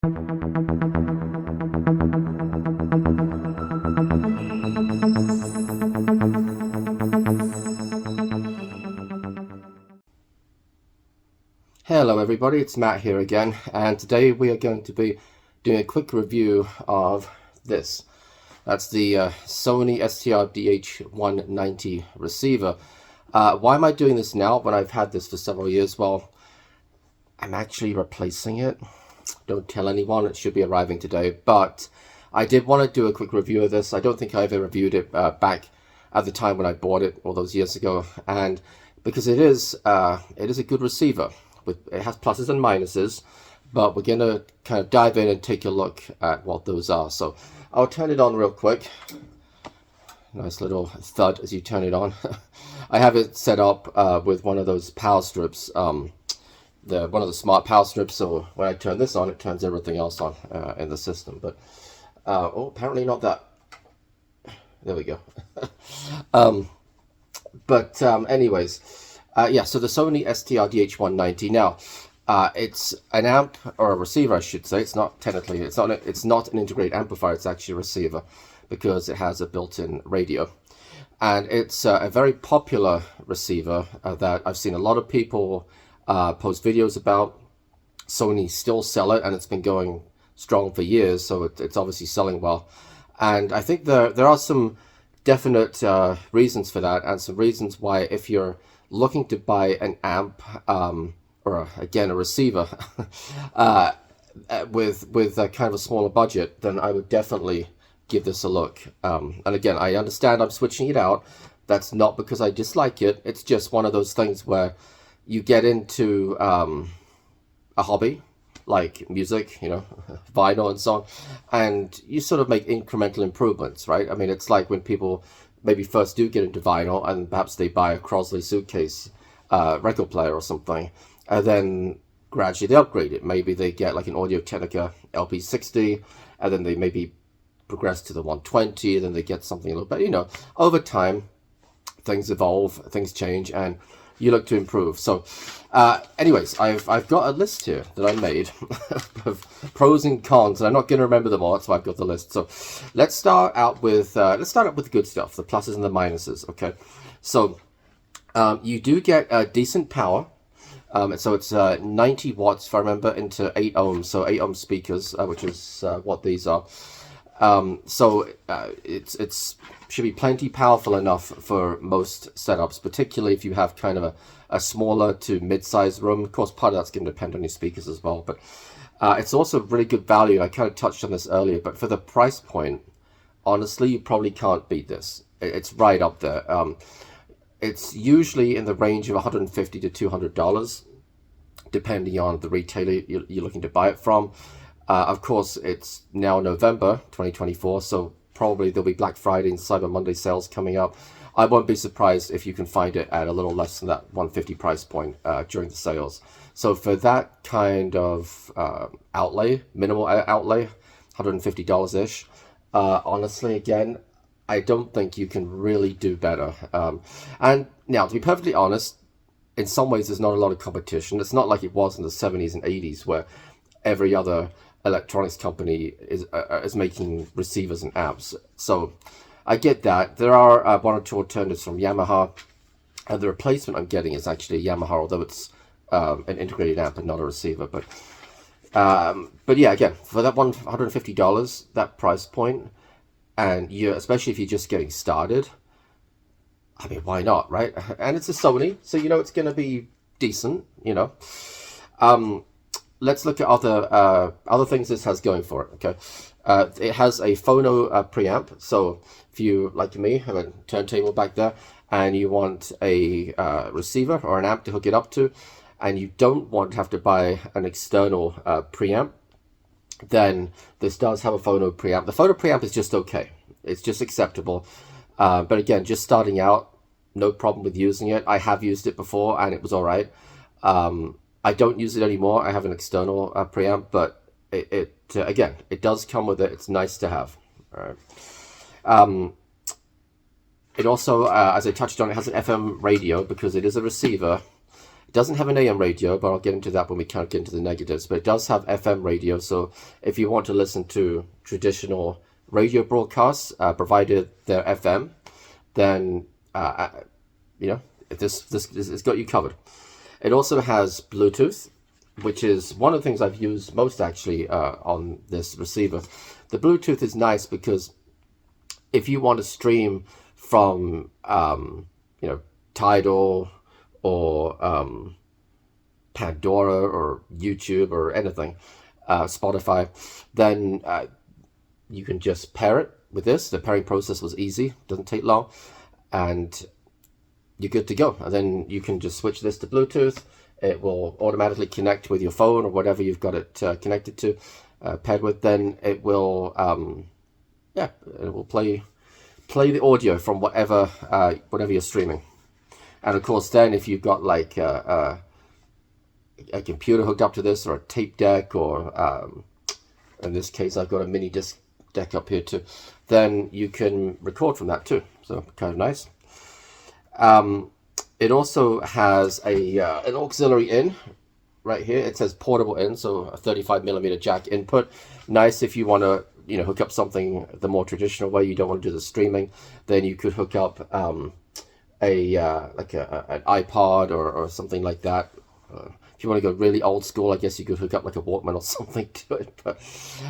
Hello everybody, it's Matt here again, and today we are going to be doing a quick review of this. That's the Sony STR DH190 receiver. Why am I doing this now when I've had this for several years? Well, I'm actually replacing it. Don't tell anyone, it should be arriving today, but I did want to do a quick review of this. I don't think I ever reviewed it back at the time when I bought it all those years ago, and because it is a good receiver. It has pluses and minuses, but we're going to kind of dive in and take a look at what those are. So I'll turn it on real quick. Nice little thud as you turn it on. I have it set up with one of those power strips, one of the smart power strips, so when I turn this on, it turns everything else on in the system. But oh, apparently not that. There we go. Anyways. Yeah, so the Sony STR DH190. Now, it's an amp, or a receiver, I should say. It's not technically, it's not an integrated amplifier. It's actually a receiver because it has a built-in radio, and it's a very popular receiver that I've seen a lot of people post videos about. Sony still sell it, and it's been going strong for years, so it's obviously selling well. And I think there are some definite reasons for that, and some reasons why, if you're looking to buy an amp or again a receiver with a kind of a smaller budget, then I would definitely give this a look. And again, I understand I'm switching it out. That's not because I dislike it. It's just one of those things where you get into a hobby like music, you know, vinyl and so on, and you sort of make incremental improvements, right? I mean, it's like when people maybe first do get into vinyl and perhaps they buy a Crosley suitcase record player or something, and then gradually they upgrade it. Maybe they get like an Audio-Technica LP60, and then they maybe progress to the 120, and then they get something a little bit, you know, over time things evolve, things change, and you look to improve. So anyways, I've got a list here that I made of pros and cons, and I'm not going to remember them all. That's why I've got the list. So let's start out with the good stuff, the pluses and the minuses. Okay, so you do get decent power. So it's 90 watts, if I remember, into 8 ohms. So 8 ohm speakers, which is what these are. It's should be plenty powerful enough for most setups, particularly if you have kind of a smaller to mid-sized room. Of course, part of that's going to depend on your speakers as well, but it's also really good value. I kind of touched on this earlier, but for the price point, honestly, you probably can't beat this. It's right up there. It's usually in the range of $150 to $200, depending on the retailer you're looking to buy it from. Of course, it's now November 2024, so probably there'll be Black Friday and Cyber Monday sales coming up. I won't be surprised if you can find it at a little less than that $150 price point during the sales. So for that kind of minimal outlay, $150-ish, honestly, again, I don't think you can really do better. And now, to be perfectly honest, in some ways there's not a lot of competition. It's not like it was in the 70s and 80s where every other electronics company is making receivers and amps. So I get that. There are one or two alternatives from Yamaha, and the replacement I'm getting is actually a Yamaha, although it's an integrated amp and not a receiver. But yeah, again, for that $150, that price point, and especially if you're just getting started, I mean, why not, right? And it's a Sony, so you know it's going to be decent, you know. Let's look at other things this has going for it. Okay, it has a phono preamp. So if you, like me, have a turntable back there, and you want a receiver or an amp to hook it up to, and you don't want to have to buy an external preamp, then this does have a phono preamp. The phono preamp is just okay. It's just acceptable. But again, just starting out, no problem with using it. I have used it before, and it was all right. I don't use it anymore. I have an external preamp, but again, it does come with it. It's nice to have. All right. It also, as I touched on, it has an FM radio because it is a receiver. It doesn't have an AM radio, but I'll get into that when we kind of get into the negatives. But it does have FM radio, so if you want to listen to traditional radio broadcasts, provided they're FM, then you know, this has got you covered. It also has Bluetooth, which is one of the things I've used most actually on this receiver. The Bluetooth is nice because if you want to stream from you know, Tidal or Pandora or YouTube or anything, Spotify, then you can just pair it with this. The pairing process was easy, doesn't take long, and you're good to go. And then you can just switch this to Bluetooth. It will automatically connect with your phone or whatever you've got it connected to, paired with. Then it will, yeah, it will play the audio from whatever you're streaming. And of course, then if you've got like a computer hooked up to this, or a tape deck, or in this case, I've got a mini disc deck up here too, then you can record from that too. So kind of nice. It also has an auxiliary in right here. It says portable in, so a 35mm jack input. Nice if you want to, you know, hook up something the more traditional way. You don't want to do the streaming. Then you could hook up an iPod or something like that. If you want to go really old school, I guess you could hook up like a Walkman or something to it.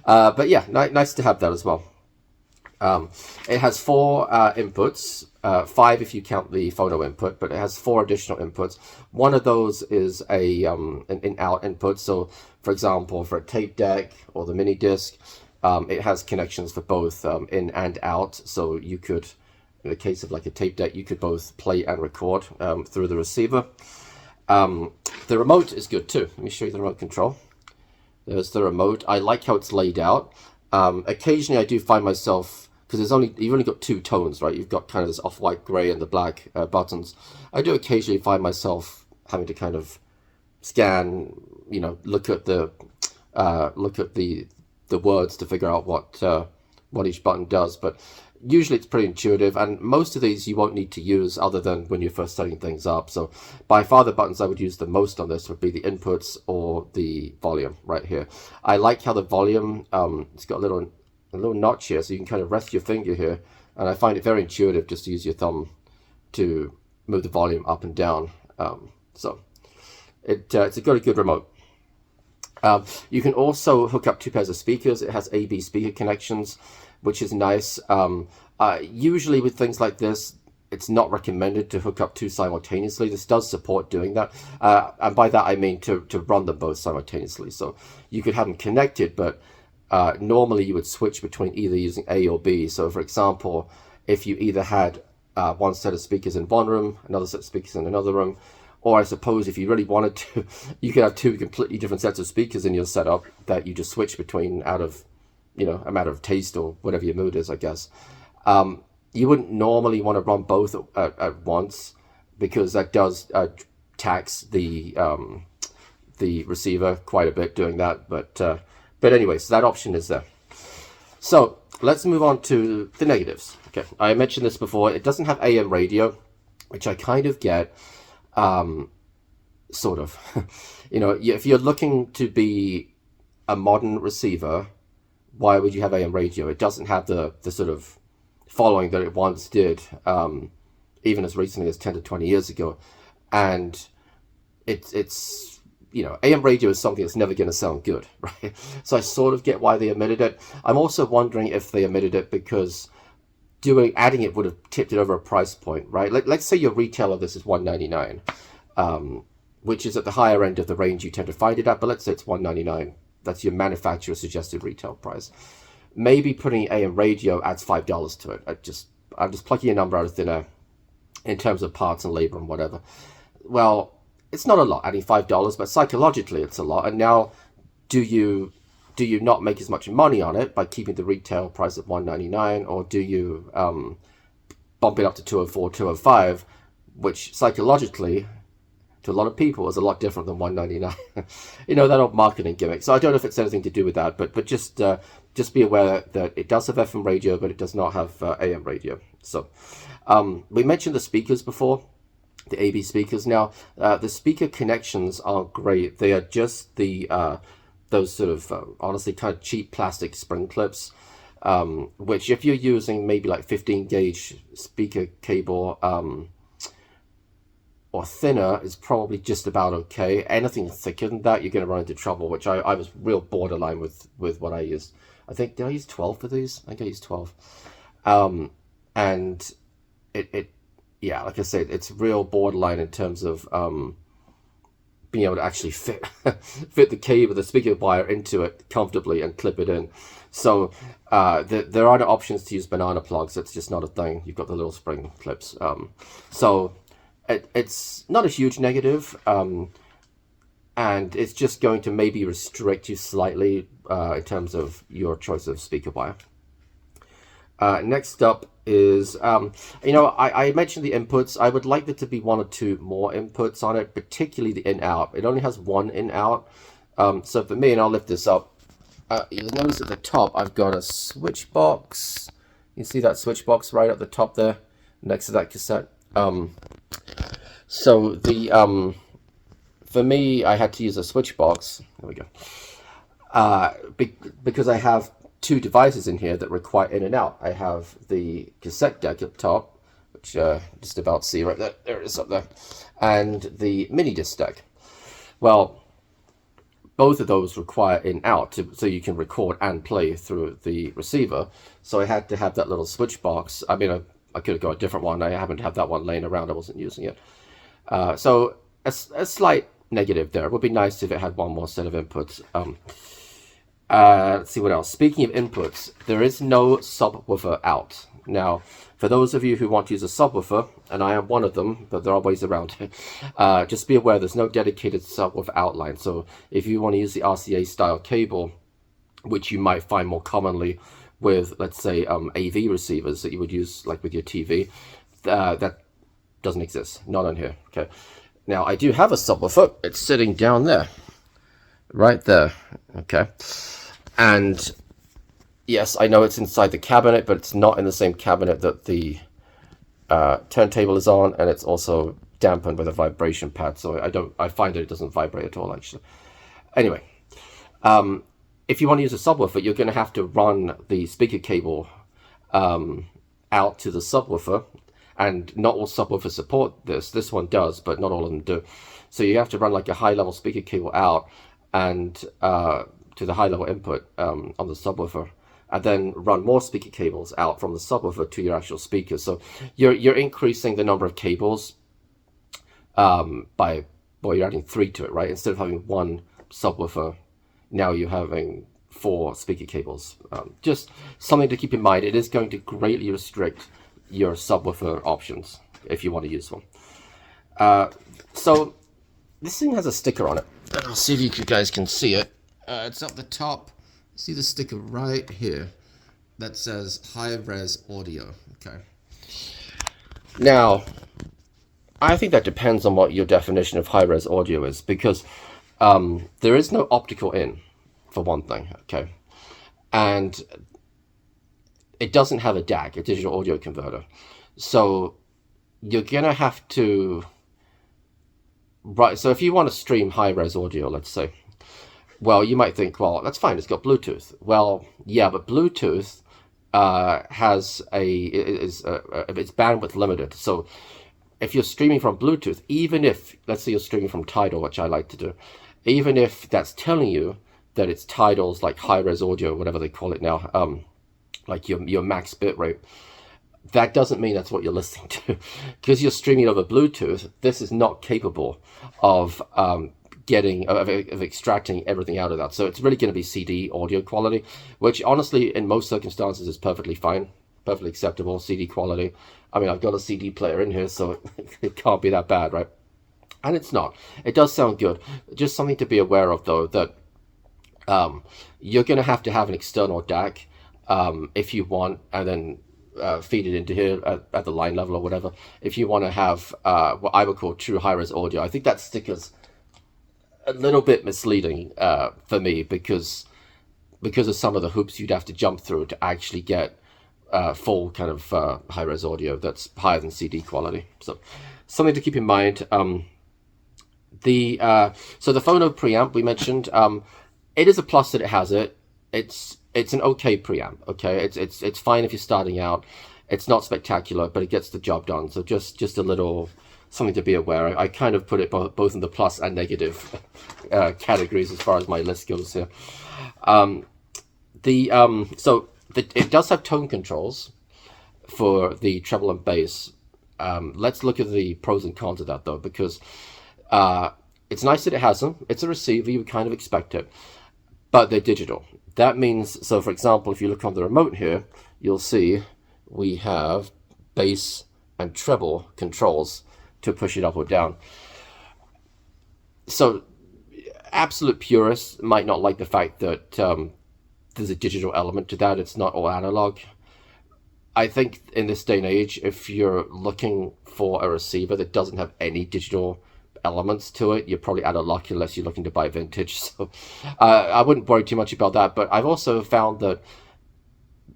But yeah, nice to have that as well. It has 4 inputs, 5 if you count the phono input, but it has 4 additional inputs. One of those is an in-out input. So, for example, for a tape deck or the mini disc, it has connections for both in and out. So you could, in the case of like a tape deck, you could both play and record through the receiver. The remote is good too. Let me show you the remote control. There's the remote. I like how it's laid out. Occasionally I do find myself, because you've only got 2 tones, right? You've got kind of this off-white gray and the black buttons. I do occasionally find myself having to kind of scan, you know, look at the words to figure out what each button does. But usually it's pretty intuitive, and most of these you won't need to use other than when you're first setting things up. So by far the buttons I would use the most on this would be the inputs or the volume right here. I like how the volume, it's got a little notch here, so you can kind of rest your finger here, and I find it very intuitive just to use your thumb to move the volume up and down. So it's a good remote. You can also hook up 2 pairs of speakers. It has A/B speaker connections, which is nice. Usually with things like this, it's not recommended to hook up 2 simultaneously. This does support doing that. And by that I mean to run them both simultaneously. So you could have them connected, but normally you would switch between either using A or B. So for example, if you either had one set of speakers in one room, another set of speakers in another room, or I suppose if you really wanted to, you could have 2 completely different sets of speakers in your setup that you just switch between out of, you know, a matter of taste or whatever your mood is, I guess. You wouldn't normally want to run both at once, because that does tax the receiver quite a bit doing that. But anyway, so that option is there. So let's move on to the negatives. Okay, I mentioned this before. It doesn't have AM radio, which I kind of get. Sort of. You know, if you're looking to be a modern receiver, why would you have AM radio? It doesn't have the sort of following that it once did, even as recently as 10 to 20 years ago. And it's you know, AM radio is something that's never going to sound good, right? So I sort of get why they omitted it. I'm also wondering if they omitted it because adding it would have tipped it over a price point, right? Let's say your retail of this is $199, which is at the higher end of the range you tend to find it at, but let's say it's $199. That's your manufacturer suggested retail price. Maybe putting AM radio adds $5 to it. I'm just plucking a number out of thin air in terms of parts and labor and whatever. Well, it's not a lot, adding $5, but psychologically it's a lot. And now, do you not make as much money on it by keeping the retail price at $199, or do you bump it up to $204, $205, which psychologically, to a lot of people, is a lot different than $199. You know, that old marketing gimmick. So I don't know if it's anything to do with that, but just be aware that it does have FM radio, but it does not have AM radio. So we mentioned the speakers before. the AB speakers. Now, the speaker connections aren't great. They are just the those sort of honestly kind of cheap plastic spring clips, which if you're using maybe like 15 gauge speaker cable or thinner is probably just about okay. Anything thicker than that, you're going to run into trouble, which I was real borderline with what I used. I think, did I use 12 for these? I think I used 12. And it yeah, like I said, it's real borderline in terms of being able to actually fit fit the cable, the speaker wire into it comfortably and clip it in. So there are no options to use banana plugs. It's just not a thing. You've got the little spring clips. So it's not a huge negative, and it's just going to maybe restrict you slightly in terms of your choice of speaker wire. Next up is, you know, I mentioned the inputs. I would like there to be 1 or 2 more inputs on it, particularly the in-out. It only has 1 in-out. So for me, and I'll lift this up, you'll notice at the top I've got a switch box. You see that switch box right at the top there, next to that cassette. So the for me, I had to use a switch box. There we go. Because I have 2 devices in here that require in and out. I have the cassette deck up top, which just about see right there. There it is up there, and the mini disc deck. Well, both of those require in out so you can record and play through the receiver. So I had to have that little switch box. I mean, I could have got a different one. I haven't had that one laying around. I wasn't using it. So a slight negative there. It would be nice if it had 1 more set of inputs. Let's see what else. Speaking of inputs, there is no subwoofer out. Now, for those of you who want to use a subwoofer, and I am one of them, but there are ways around it, just be aware there's no dedicated subwoofer outline. So if you want to use the RCA style cable, which you might find more commonly with, let's say, AV receivers that you would use like with your TV, that doesn't exist. Not on here. Okay. Now, I do have a subwoofer. It's sitting down there. Right there. Okay. And yes, I know it's inside the cabinet, but it's not in the same cabinet that the turntable is on, and it's also dampened with a vibration pad, so I find that it doesn't vibrate at all, actually. Anyway, if you want to use a subwoofer, you're going to have to run the speaker cable out to the subwoofer, and not all subwoofers support this. This one does, but not all of them do. So you have to run like a high-level speaker cable out and to the high-level input on the subwoofer, and then run more speaker cables out from the subwoofer to your actual speaker. So you're increasing the number of cables by, well, you're adding 3 to it, right? Instead of having 1 subwoofer, now you're having 4 speaker cables. Just something to keep in mind. It is going to greatly restrict your subwoofer options if you want to use one. So this thing has a sticker on it. I'll see if you guys can see it. It's up the top. See the sticker right here that says high-res audio. Okay. Now, I think that depends on what your definition of high-res audio is, because there is no optical in, for one thing. Okay. And it doesn't have a DAC, a digital audio converter. So you're going to have to... Right, so if you want to stream high-res audio, let's say, well, you might think, well, that's fine, it's got Bluetooth. Well, yeah, but Bluetooth has it's bandwidth limited. So if you're streaming from Bluetooth, even if, let's say you're streaming from Tidal, which I like to do, even if that's telling you that it's Tidal's like high-res audio, whatever they call it now, like your max bitrate, that doesn't mean that's what you're listening to. Because you're streaming over Bluetooth, this is not capable of extracting everything out of that. So it's really going to be CD audio quality, which honestly in most circumstances is perfectly fine, perfectly acceptable CD quality. I mean, I've got a CD player in here, so it can't be that bad, right? And it's not. It does sound good. Just something to be aware of, though, that you're going to have an external DAC if you want, and then feed it into here at the line level or whatever, if you want to have what I would call true high-res audio. I think that sticker's a little bit misleading for me, because of some of the hoops you'd have to jump through to actually get full kind of high-res audio that's higher than CD quality. So something to keep in mind. So the phono preamp we mentioned, it is a plus that it has it. It's an okay preamp. Okay, it's fine if you're starting out. It's not spectacular, but it gets the job done. So just a little something to be aware. I kind of put it both in the plus and negative categories as far as my list goes here. It does have tone controls for the treble and bass. Let's look at the pros and cons of that though, because it's nice that it has them. It's a receiver, you would kind of expect it, but they're digital. That means, so for example, if you look on the remote here, you'll see we have bass and treble controls to push it up or down. So absolute purists might not like the fact that there's a digital element to that. It's not all analog. I think in this day and age, if you're looking for a receiver that doesn't have any digital elements to it, you're probably out of luck unless you're looking to buy vintage. So I wouldn't worry too much about that. But I've also found that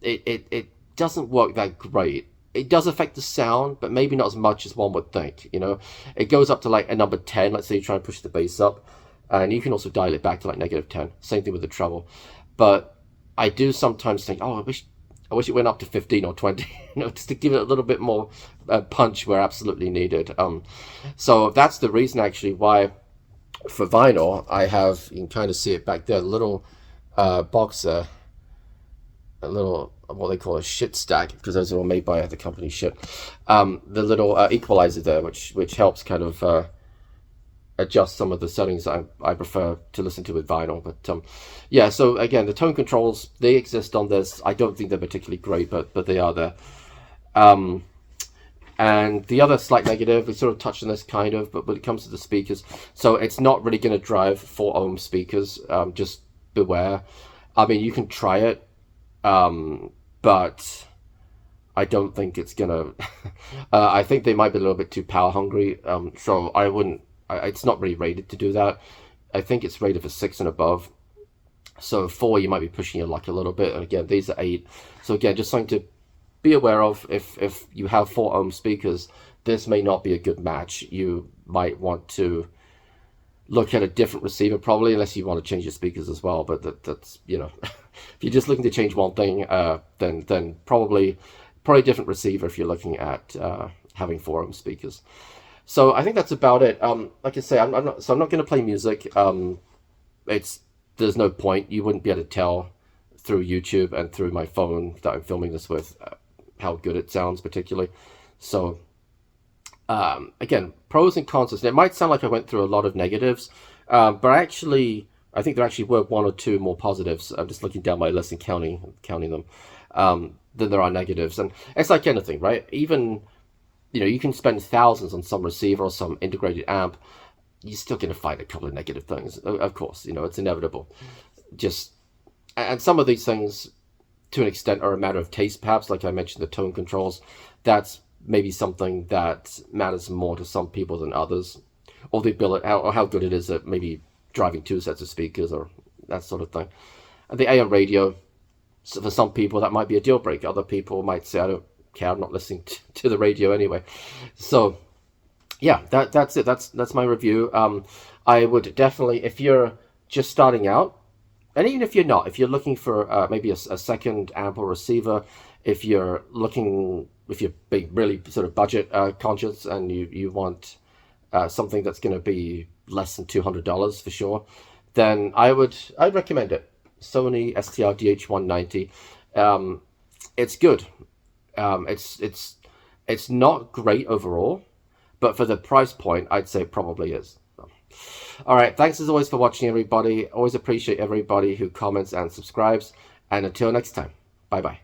it doesn't work that great. It does affect the sound, but maybe not as much as one would think. You know, it goes up to like a number 10. Let's say you try and push the bass up, and you can also dial it back to like -10. Same thing with the treble. But I do sometimes think, oh, I wish it went up to 15 or 20, you know, just to give it a little bit more punch where absolutely needed. So that's the reason actually why for vinyl I have, you can kind of see it back there, a little boxer, a little, what they call a shit stack, because those are all made by the company shit. The little equalizer there, which helps kind of adjust some of the settings I prefer to listen to with vinyl. But yeah, so again, the tone controls, they exist on this. I don't think they're particularly great, but they are there. And the other slight negative, we sort of touched on this kind of, but when it comes to the speakers, so it's not really going to drive 4 ohm speakers. Just beware. I mean, you can try it, but I don't think it's gonna I think they might be a little bit too power hungry, so I wouldn't. It's not really rated to do that. I think it's rated for 6 and above, so 4 you might be pushing your luck a little bit, and again these are 8. So again, just something to be aware of. If you have 4 ohm speakers, this may not be a good match. You might want to look at a different receiver probably, unless you want to change your speakers as well, but that's, you know, if you're just looking to change one thing, then probably a different receiver if you're looking at having 4 ohm speakers. So I think that's about it. Like I say, I'm not going to play music. There's no point. You wouldn't be able to tell through YouTube and through my phone that I'm filming this with how good it sounds particularly. So again, pros and cons. And it might sound like I went through a lot of negatives, but actually, I think there actually were 1 or 2 more positives. I'm just looking down my list and counting them, than there are negatives. And it's like anything, right? Even, you know, you can spend thousands on some receiver or some integrated amp, you're still going to find a couple of negative things. Of course, you know, it's inevitable. And some of these things, to an extent, are a matter of taste, perhaps. Like I mentioned, the tone controls. That's maybe something that matters more to some people than others. Or the ability, or how good it is at maybe driving 2 sets of speakers or that sort of thing. And the AM radio, so for some people, that might be a deal breaker. Other people might say, I don't care, I'm not listening to the radio anyway. So yeah, that's it. That's my review. I would definitely, if you're just starting out, and even if you're not, if you're looking for maybe a second amp or receiver, if you're being really sort of budget conscious and you want something that's going to be less than $200 for sure, then I'd recommend it. Sony STR DH190. It's good. It's not great overall, but for the price point, I'd say it probably is. All right, thanks as always for watching, everybody. Always appreciate everybody who comments and subscribes. And until next time, bye-bye.